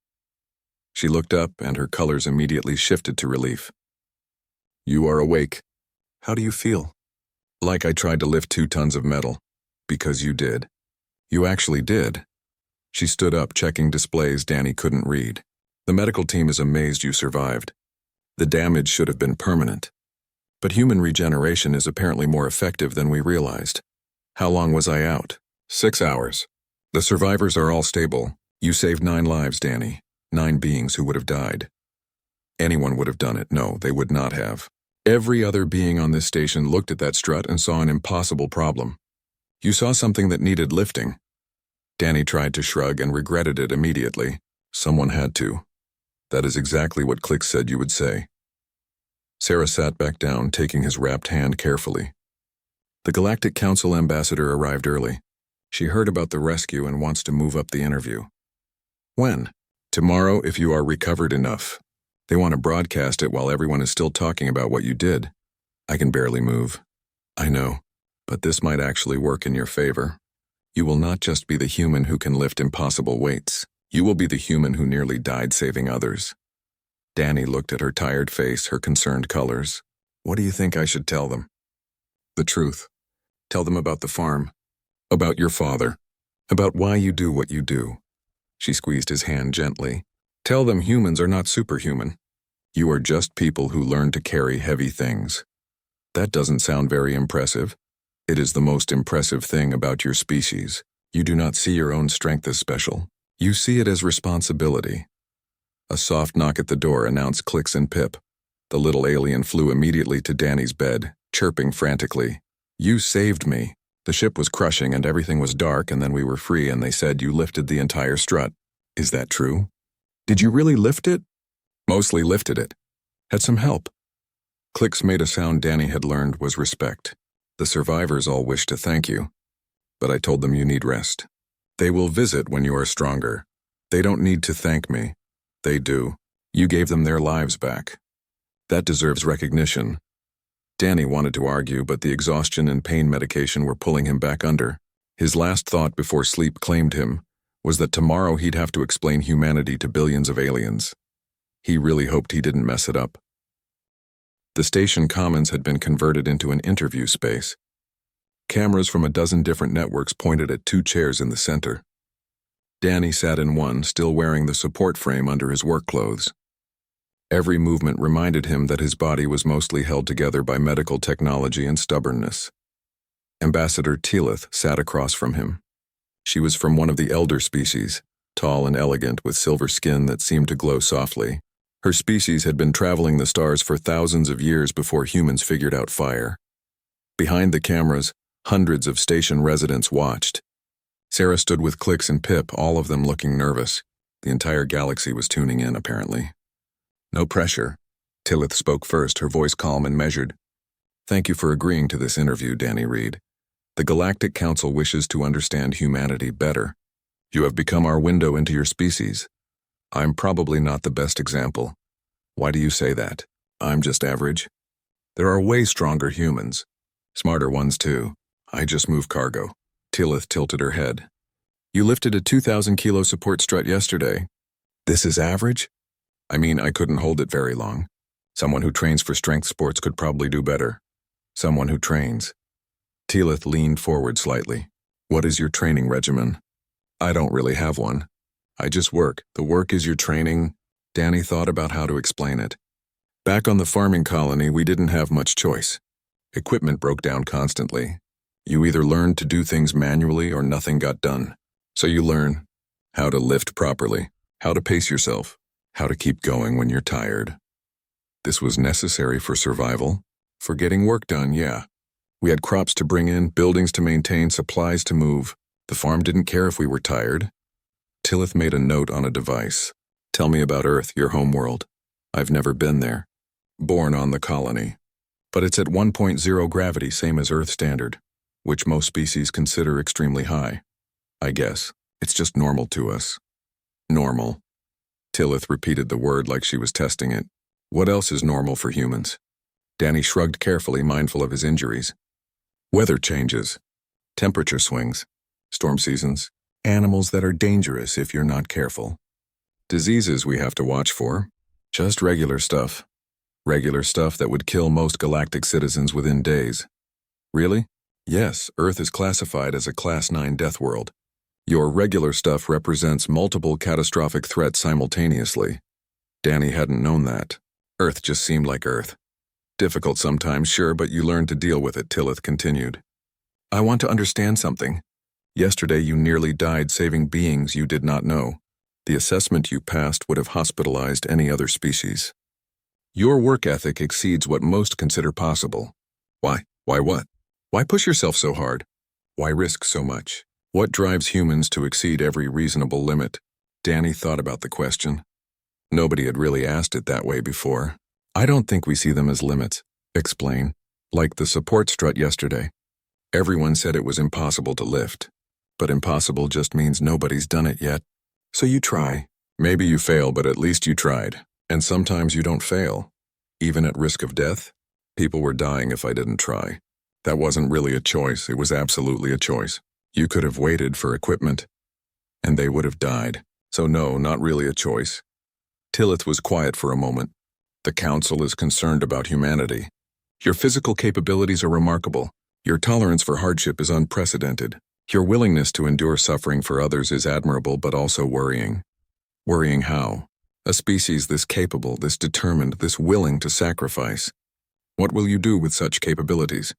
A: She looked up, and her colors immediately shifted to relief. You are awake. How do you feel? Like I tried to lift 2 tons of metal. Because you did. You actually did. She stood up, checking displays Danny couldn't read. The medical team is amazed you survived. The damage should have been permanent. But human regeneration is apparently more effective than we realized. How long was I out? 6 hours. The survivors are all stable. You saved 9 lives, Danny. 9 beings who would have died. Anyone would have done it. No, they would not have. Every other being on this station looked at that strut and saw an impossible problem. You saw something that needed lifting. Danny tried to shrug and regretted it immediately. Someone had to. That is exactly what Click said you would say. Sarah sat back down, taking his wrapped hand carefully. The Galactic Council ambassador arrived early. She heard about the rescue and wants to move up the interview. When? Tomorrow, if you are recovered enough. They want to broadcast it while everyone is still talking about what you did. I can barely move. I know, but this might actually work in your favor. You will not just be the human who can lift impossible weights. You will be the human who nearly died saving others. Danny looked at her tired face, her concerned colors. What do you think I should tell them? The truth. Tell them about the farm. About your father. About why you do what you do. She squeezed his hand gently. Tell them humans are not superhuman. You are just people who learn to carry heavy things. That doesn't sound very impressive. It is the most impressive thing about your species. You do not see your own strength as special. You see it as responsibility. A soft knock at the door announced Clicks and Pip. The little alien flew immediately to Danny's bed, chirping frantically. You saved me. The ship was crushing and everything was dark, and then we were free and they said you lifted the entire strut. Is that true? Did you really lift it? Mostly lifted it. Had some help. Clicks made a sound Danny had learned was respect. The survivors all wish to thank you. But I told them you need rest. They will visit when you are stronger. They don't need to thank me. They do. You gave them their lives back. That deserves recognition. Danny wanted to argue, but the exhaustion and pain medication were pulling him back under. His last thought before sleep claimed him was that tomorrow he'd have to explain humanity to billions of aliens. He really hoped he didn't mess it up. The station commons had been converted into an interview space. Cameras from a dozen different networks pointed at 2 chairs in the center. Danny sat in one, still wearing the support frame under his work clothes. Every movement reminded him that his body was mostly held together by medical technology and stubbornness. Ambassador Teelith sat across from him. She was from one of the elder species, tall and elegant with silver skin that seemed to glow softly. Her species had been traveling the stars for thousands of years before humans figured out fire. Behind the cameras, hundreds of station residents watched. Sarah stood with Clicks and Pip, all of them looking nervous. The entire galaxy was tuning in, apparently. No pressure. Teelith spoke first, her voice calm and measured. Thank you for agreeing to this interview, Danny Reed. The Galactic Council wishes to understand humanity better. You have become our window into your species. I'm probably not the best example. Why do you say that? I'm just average. There are way stronger humans. Smarter ones, too. I just move cargo. Teelith tilted her head. You lifted a 2,000-kilo support strut yesterday. This is average? I mean, I couldn't hold it very long. Someone who trains for strength sports could probably do better. Someone who trains. Teelith leaned forward slightly. What is your training regimen? I don't really have one. I just work. The work is your training. Danny thought about how to explain it. Back on the farming colony, we didn't have much choice. Equipment broke down constantly. You either learned to do things manually or nothing got done. So you learn how to lift properly, how to pace yourself, how to keep going when you're tired. This was necessary for survival. For getting work done, yeah. We had crops to bring in, buildings to maintain, supplies to move. The farm didn't care if we were tired. Teelith made a note on a device. Tell me about Earth, your homeworld. I've never been there. Born on the colony. But it's at 1.0 gravity, same as Earth standard, which most species consider extremely high. I guess. It's just normal to us. Normal. Teelith repeated the word like she was testing it. What else is normal for humans? Danny shrugged carefully, mindful of his injuries. Weather changes. Temperature swings. Storm seasons. Animals that are dangerous if you're not careful. Diseases we have to watch for. Just regular stuff. Regular stuff that would kill most galactic citizens within days. Really? Yes, Earth is classified as a Class 9 death world. Your regular stuff represents multiple catastrophic threats simultaneously. Danny hadn't known that. Earth just seemed like Earth. Difficult sometimes, sure, but you learn to deal with it, Teelith continued. I want to understand something. Yesterday you nearly died saving beings you did not know. The assessment you passed would have hospitalized any other species. Your work ethic exceeds what most consider possible. Why? Why what? Why push yourself so hard? Why risk so much? What drives humans to exceed every reasonable limit? Danny thought about the question. Nobody had really asked it that way before. I don't think we see them as limits. Explain. Like the support strut yesterday. Everyone said it was impossible to lift. But impossible just means nobody's done it yet. So you try. Maybe you fail, but at least you tried. And sometimes you don't fail. Even at risk of death? People were dying if I didn't try. That wasn't really a choice, it was absolutely a choice. You could have waited for equipment, and they would have died. So no, not really a choice. Tillith was quiet for a moment. The Council is concerned about humanity. Your physical capabilities are remarkable. Your tolerance for hardship is unprecedented. Your willingness to endure suffering for others is admirable but also worrying. Worrying how? A species this capable, this determined, this willing to sacrifice. What will you do with such capabilities?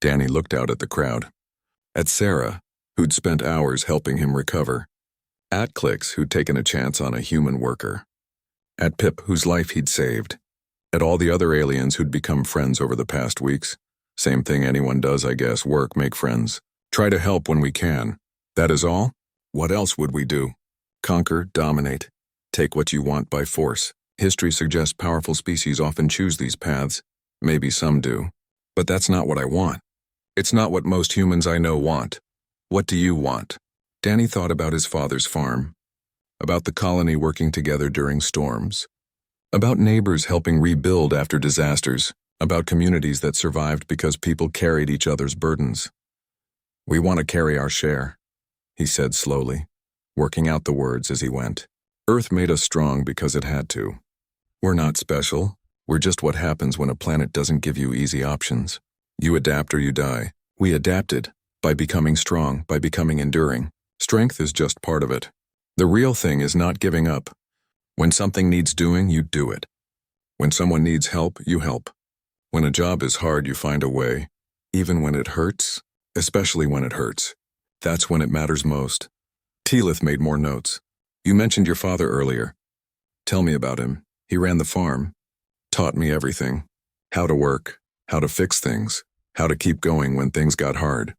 A: Danny looked out at the crowd. At Sarah, who'd spent hours helping him recover. At Clicks, who'd taken a chance on a human worker. At Pip, whose life he'd saved. At all the other aliens who'd become friends over the past weeks. Same thing anyone does, I guess, work, make friends. Try to help when we can. That is all? What else would we do? Conquer, dominate. Take what you want by force. History suggests powerful species often choose these paths. Maybe some do. But that's not what I want. It's not what most humans I know want. What do you want? Danny thought about his father's farm. About the colony working together during storms. About neighbors helping rebuild after disasters. About communities that survived because people carried each other's burdens. We want to carry our share, he said slowly, working out the words as he went. Earth made us strong because it had to. We're not special. We're just what happens when a planet doesn't give you easy options. You adapt or you die. We adapted, by becoming strong, by becoming enduring. Strength is just part of it. The real thing is not giving up. When something needs doing, you do it. When someone needs help, you help. When a job is hard, you find a way. Even when it hurts, especially when it hurts. That's when it matters most. Tillith made more notes. You mentioned your father earlier. Tell me about him. He ran the farm. Taught me everything. How to work. How to fix things. How to keep going when things got hard.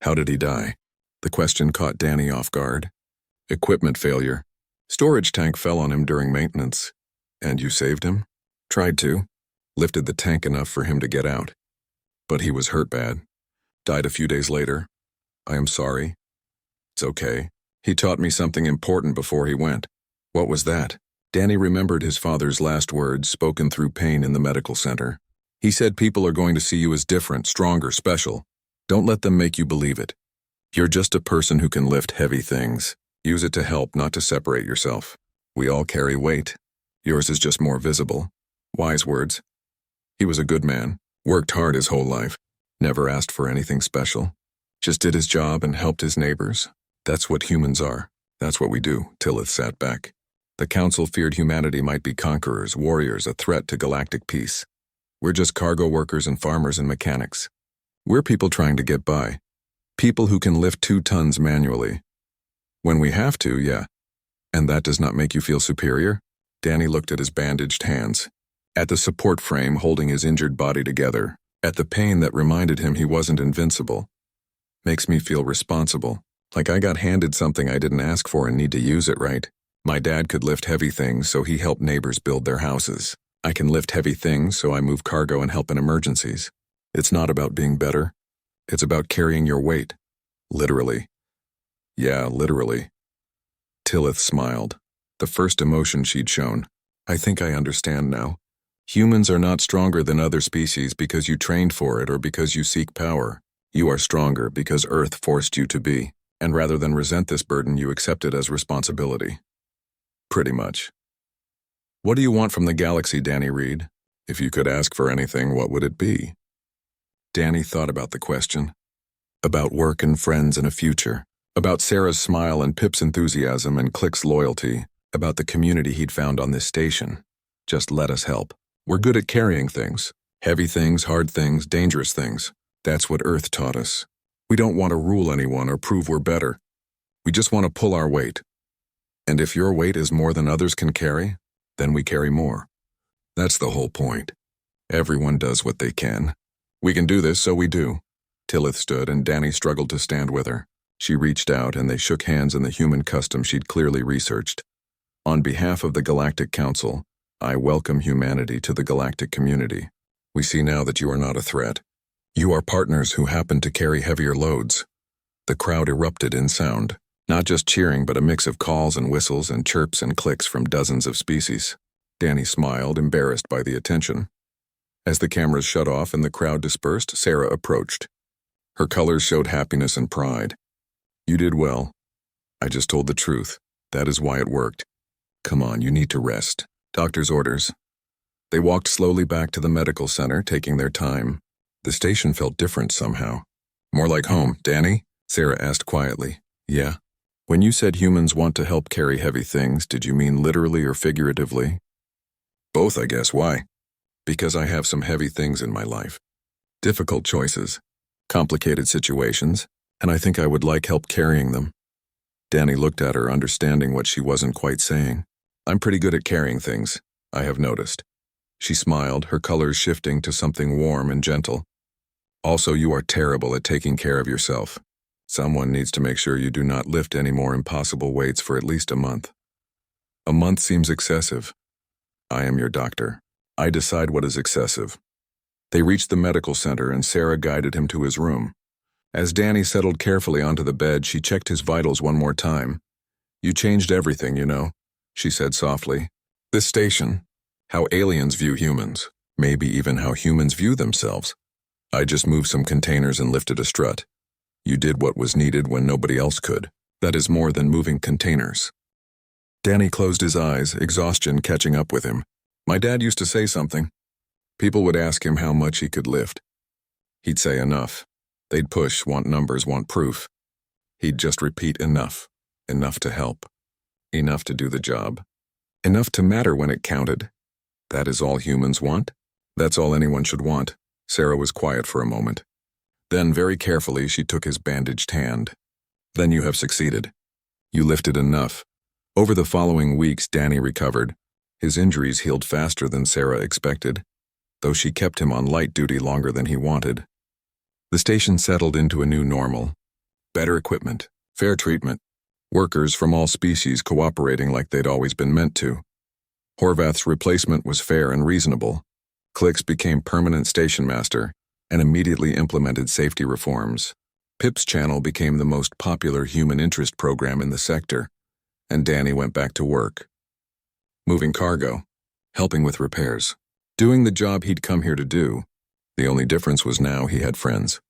A: How did he die? The question caught Danny off guard. Equipment failure. Storage tank fell on him during maintenance. And you saved him? Tried to. Lifted the tank enough for him to get out. But he was hurt bad. Died a few days later. I am sorry. It's okay. He taught me something important before he went. What was that? Danny remembered his father's last words spoken through pain in the medical center. He said people are going to see you as different, stronger, special. Don't let them make you believe it. You're just a person who can lift heavy things. Use it to help, not to separate yourself. We all carry weight. Yours is just more visible. Wise words. He was a good man, worked hard his whole life, never asked for anything special. Just did his job and helped his neighbors. That's what humans are. That's what we do, Tillith sat back. The Council feared humanity might be conquerors, warriors, a threat to galactic peace. We're just cargo workers and farmers and mechanics. We're people trying to get by. People who can lift 2 tons manually. When we have to, yeah. And that does not make you feel superior? Danny looked at his bandaged hands, at the support frame holding his injured body together, at the pain that reminded him he wasn't invincible. Makes me feel responsible, like I got handed something I didn't ask for and need to use it right. My dad could lift heavy things, so he helped neighbors build their houses. I can lift heavy things, so I move cargo and help in emergencies. It's not about being better. It's about carrying your weight. Literally. Yeah, literally. Tillith smiled, the first emotion she'd shown. I think I understand now. Humans are not stronger than other species because you trained for it or because you seek power. You are stronger because Earth forced you to be, and rather than resent this burden, you accept it as responsibility. Pretty much. What do you want from the galaxy, Danny Reed? If you could ask for anything, what would it be? Danny thought about the question. About work and friends and a future. About Sarah's smile and Pip's enthusiasm and Click's loyalty. About the community he'd found on this station. Just let us help. We're good at carrying things. Heavy things, hard things, dangerous things. That's what Earth taught us. We don't want to rule anyone or prove we're better. We just want to pull our weight. And if your weight is more than others can carry, then we carry more. That's the whole point. Everyone does what they can. We can do this, so we do. Tillith stood, and Danny struggled to stand with her. She reached out, and they shook hands in the human custom she'd clearly researched. On behalf of the Galactic Council, I welcome humanity to the galactic community. We see now that you are not a threat. You are partners who happen to carry heavier loads. The crowd erupted in sound, not just cheering, but a mix of calls and whistles and chirps and clicks from dozens of species. Danny smiled, embarrassed by the attention. As the cameras shut off and the crowd dispersed, Sarah approached. Her colors showed happiness and pride. You did well. I just told the truth. That is why it worked. Come on, you need to rest. Doctor's orders. They walked slowly back to the medical center, taking their time. The station felt different somehow. More like home, Danny? Sarah asked quietly. Yeah. When you said humans want to help carry heavy things, did you mean literally or figuratively? Both, I guess. Why? Because I have some heavy things in my life. Difficult choices, complicated situations, and I think I would like help carrying them. Danny looked at her, understanding what she wasn't quite saying. I'm pretty good at carrying things, I have noticed. She smiled, her colors shifting to something warm and gentle. Also, you are terrible at taking care of yourself. Someone needs to make sure you do not lift any more impossible weights for at least a month. A month seems excessive. I am your doctor. I decide what is excessive. They reached the medical center, and Sarah guided him to his room. As Danny settled carefully onto the bed, she checked his vitals one more time. You changed everything, you know, she said softly. This station, how aliens view humans, maybe even how humans view themselves. I just moved some containers and lifted a strut. You did what was needed when nobody else could. That is more than moving containers. Danny closed his eyes, exhaustion catching up with him. My dad used to say something. People would ask him how much he could lift. He'd say enough. They'd push, want numbers, want proof. He'd just repeat enough. Enough to help. Enough to do the job. Enough to matter when it counted. That is all humans want? That's all anyone should want. Sarah was quiet for a moment. Then, very carefully, she took his bandaged hand. Then you have succeeded. You lifted enough. Over the following weeks, Danny recovered. His injuries healed faster than Sarah expected, though she kept him on light duty longer than he wanted. The station settled into a new normal. Better equipment, fair treatment, workers from all species cooperating like they'd always been meant to. Horvath's replacement was fair and reasonable. Clix became permanent station master and immediately implemented safety reforms. Pip's channel became the most popular human interest program in the sector, and Danny went back to work. Moving cargo, helping with repairs, doing the job he'd come here to do. The only difference was now he had friends.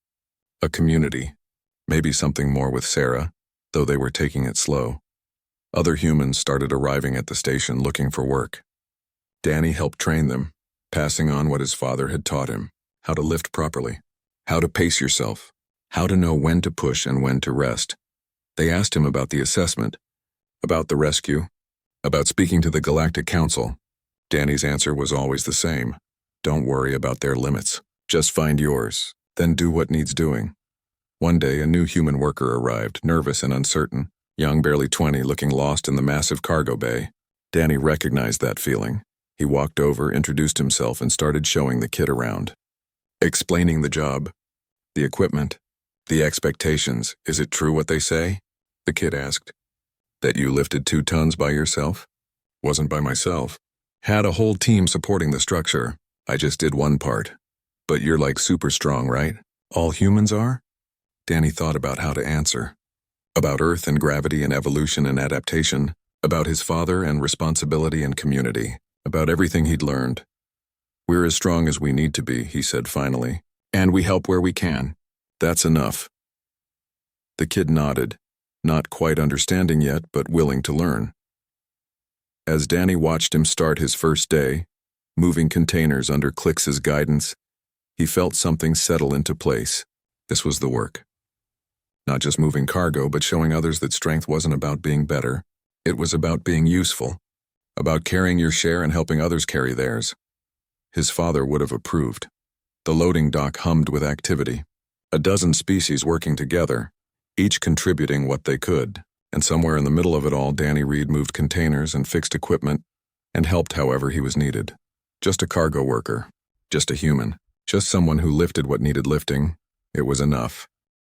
A: A community, maybe something more with Sarah, though they were taking it slow. Other humans started arriving at the station looking for work. Danny helped train them, passing on what his father had taught him, how to lift properly, how to pace yourself, how to know when to push and when to rest. They asked him about the assessment, about the rescue, about speaking to the Galactic Council. Danny's answer was always the same. Don't worry about their limits. Just find yours, then do what needs doing. One day, a new human worker arrived, nervous and uncertain, young, barely 20, looking lost in the massive cargo bay. Danny recognized that feeling. He walked over, introduced himself, and started showing the kid around. Explaining the job, the equipment, the expectations. Is it true what they say? The kid asked. That you lifted 2 tons by yourself? Wasn't by myself. Had a whole team supporting the structure. I just did one part. But you're like super strong, right? All humans are? Danny thought about how to answer. About Earth and gravity and evolution and adaptation. About his father and responsibility and community. About everything he'd learned. We're as strong as we need to be, he said finally. And we help where we can. That's enough. The kid nodded, not quite understanding yet, but willing to learn. As Danny watched him start his first day, moving containers under Clix's guidance, he felt something settle into place. This was the work. Not just moving cargo, but showing others that strength wasn't about being better. It was about being useful. About carrying your share and helping others carry theirs. His father would have approved. The loading dock hummed with activity. A dozen species working together, each contributing what they could. And somewhere in the middle of it all, Danny Reed moved containers and fixed equipment and helped however he was needed. Just a cargo worker. Just a human. Just someone who lifted what needed lifting. It was enough.